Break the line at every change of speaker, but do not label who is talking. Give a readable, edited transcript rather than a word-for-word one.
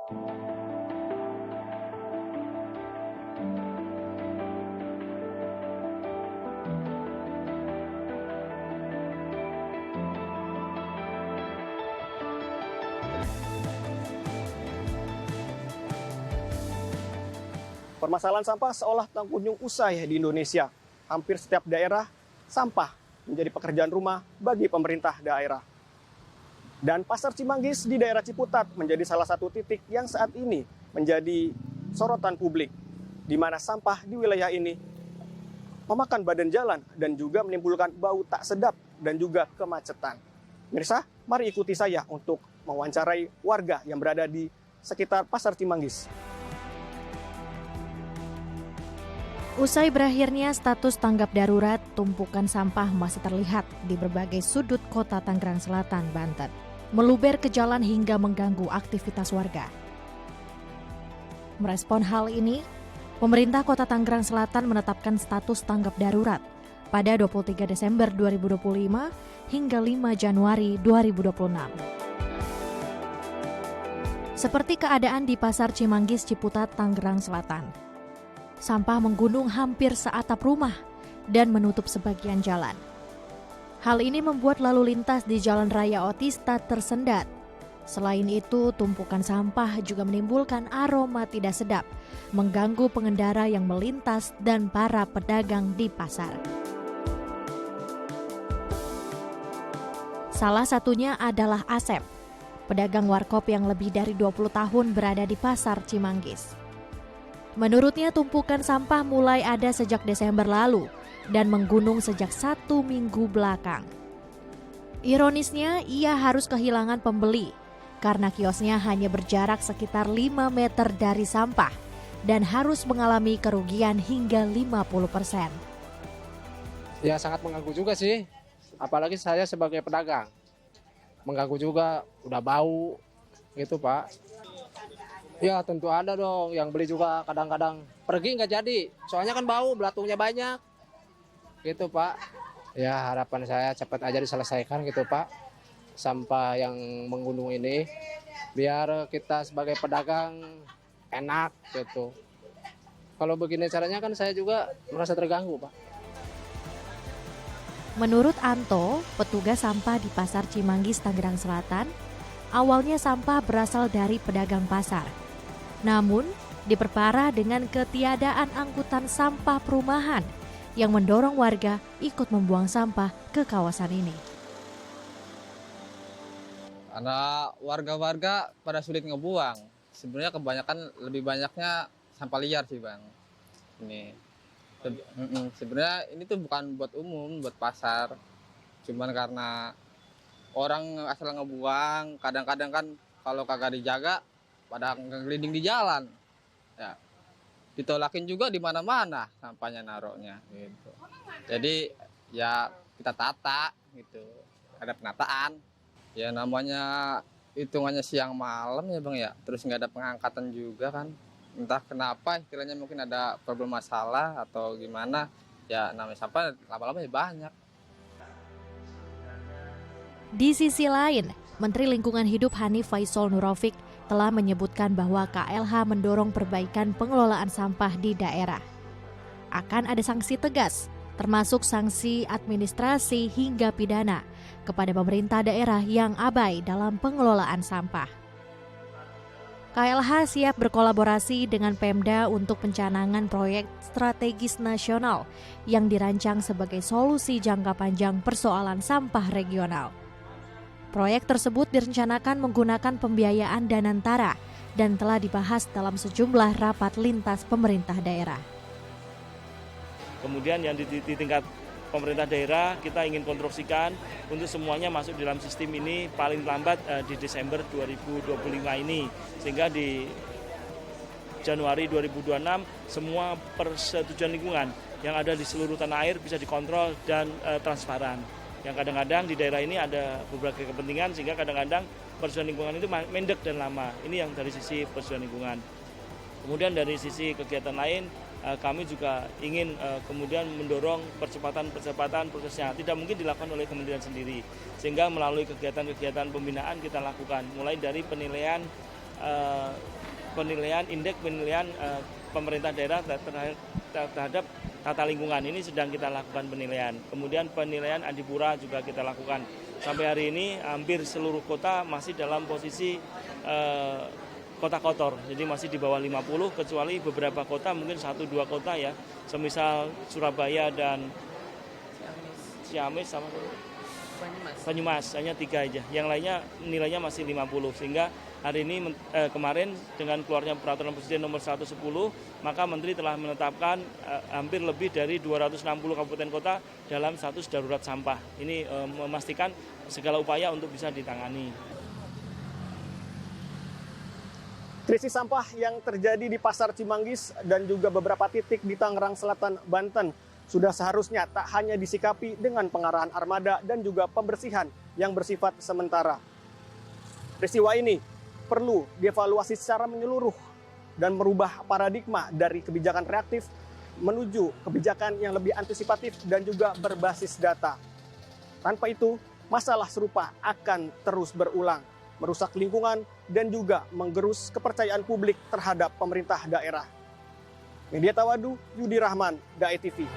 Permasalahan sampah seolah tak kunjung usai di Indonesia. Hampir setiap daerah, sampah menjadi pekerjaan rumah bagi pemerintah daerah. Dan Pasar Cimanggis di daerah Ciputat menjadi salah satu titik yang saat ini menjadi sorotan publik, di mana sampah di wilayah ini memakan badan jalan dan juga menimbulkan bau tak sedap dan juga kemacetan. Mirsa, mari ikuti saya untuk mewawancarai warga yang berada di sekitar Pasar Cimanggis.
Usai berakhirnya status tanggap darurat, tumpukan sampah masih terlihat di berbagai sudut kota Tangerang Selatan, Banten, meluber ke jalan hingga mengganggu aktivitas warga. Merespon hal ini, pemerintah Kota Tangerang Selatan menetapkan status tanggap darurat pada 23 Desember 2025 hingga 5 Januari 2026. Seperti keadaan di Pasar Cimanggis, Ciputat, Tangerang Selatan. Sampah menggunung hampir seatap rumah dan menutup sebagian jalan. Hal ini membuat lalu lintas di Jalan Raya Otista tersendat. Selain itu, tumpukan sampah juga menimbulkan aroma tidak sedap, mengganggu pengendara yang melintas dan para pedagang di pasar. Salah satunya adalah Asep, pedagang warkop yang lebih dari 20 tahun berada di Pasar Cimanggis. Menurutnya, tumpukan sampah mulai ada sejak Desember lalu dan menggunung sejak 1 minggu belakang. Ironisnya, ia harus kehilangan pembeli karena kiosnya hanya berjarak sekitar 5 meter dari sampah dan harus mengalami kerugian hingga 50%.
Ya, sangat mengganggu juga sih, apalagi saya sebagai pedagang. Mengganggu juga, udah bau gitu Pak. Ya tentu ada dong, yang beli juga kadang-kadang pergi nggak jadi, soalnya kan bau, belatungnya banyak gitu Pak. Ya harapan saya cepat aja diselesaikan gitu Pak, sampah yang menggunung ini, biar kita sebagai pedagang enak gitu. Kalau begini caranya kan saya juga merasa terganggu Pak.
Menurut Anto, petugas sampah di Pasar Cimanggis, Tangerang Selatan, awalnya sampah berasal dari pedagang pasar. Namun, diperparah dengan ketiadaan angkutan sampah perumahan yang mendorong warga ikut membuang sampah ke kawasan ini.
Karena warga-warga pada sulit ngebuang. Sebenarnya lebih banyaknya sampah liar sih Bang. Sebenarnya ini tuh bukan buat umum, buat pasar. Cuman karena orang asal ngebuang, kadang-kadang kan kalau kagak dijaga pada ngelinding di jalan, ya ditolakin juga di mana-mana sampahnya naroknya gitu. Jadi ya kita tata gitu, ada penataan. Ya namanya hitungannya siang malam ya Bang ya, terus nggak ada pengangkatan juga kan. Entah kenapa istilahnya mungkin ada problem masalah atau gimana, ya namanya sampah lama-lama ya banyak.
Di sisi lain, Menteri Lingkungan Hidup Hanif Faisal Nurofik telah menyebutkan bahwa KLH mendorong perbaikan pengelolaan sampah di daerah. Akan ada sanksi tegas, termasuk sanksi administrasi hingga pidana kepada pemerintah daerah yang abai dalam pengelolaan sampah. KLH siap berkolaborasi dengan Pemda untuk pencanangan proyek strategis nasional yang dirancang sebagai solusi jangka panjang persoalan sampah regional. Proyek tersebut direncanakan menggunakan pembiayaan Danantara dan telah dibahas dalam sejumlah rapat lintas pemerintah daerah.
Kemudian yang di tingkat pemerintah daerah kita ingin konstruksikan untuk semuanya masuk dalam sistem ini paling lambat di Desember 2025 ini. Sehingga di Januari 2026 semua persetujuan lingkungan yang ada di seluruh tanah air bisa dikontrol dan transparan. Yang kadang-kadang di daerah ini ada beberapa kepentingan sehingga kadang-kadang persetujuan lingkungan itu mendek dan lama. Ini yang dari sisi persetujuan lingkungan. Kemudian dari sisi kegiatan lain, kami juga ingin kemudian mendorong percepatan prosesnya. Tidak mungkin dilakukan oleh kementerian sendiri. Sehingga melalui kegiatan-kegiatan pembinaan kita lakukan. Mulai dari penilaian indeks penilaian pemerintah daerah terhadap tata lingkungan. Ini sedang kita lakukan penilaian. Kemudian penilaian adipura juga kita lakukan. Sampai hari ini hampir seluruh kota masih dalam posisi kota kotor. Jadi masih di bawah 50, kecuali beberapa kota, mungkin 1-2 kota ya. Semisal Surabaya dan Ciamis sama Banyumas, hanya 3 aja. Yang lainnya nilainya masih 50. Sehingga hari ini kemarin dengan keluarnya peraturan Presiden nomor 110, maka Menteri telah menetapkan hampir lebih dari 260 kabupaten kota dalam status darurat sampah. Ini memastikan segala upaya untuk bisa ditangani.
Krisis sampah yang terjadi di Pasar Cimanggis dan juga beberapa titik di Tangerang Selatan, Banten sudah seharusnya tak hanya disikapi dengan pengarahan armada dan juga pembersihan yang bersifat sementara. Peristiwa ini perlu dievaluasi secara menyeluruh dan merubah paradigma dari kebijakan reaktif menuju kebijakan yang lebih antisipatif dan juga berbasis data. Tanpa itu, masalah serupa akan terus berulang, merusak lingkungan dan juga menggerus kepercayaan publik terhadap pemerintah daerah. Media Tawadu, Yudi Rahman, Dae TV.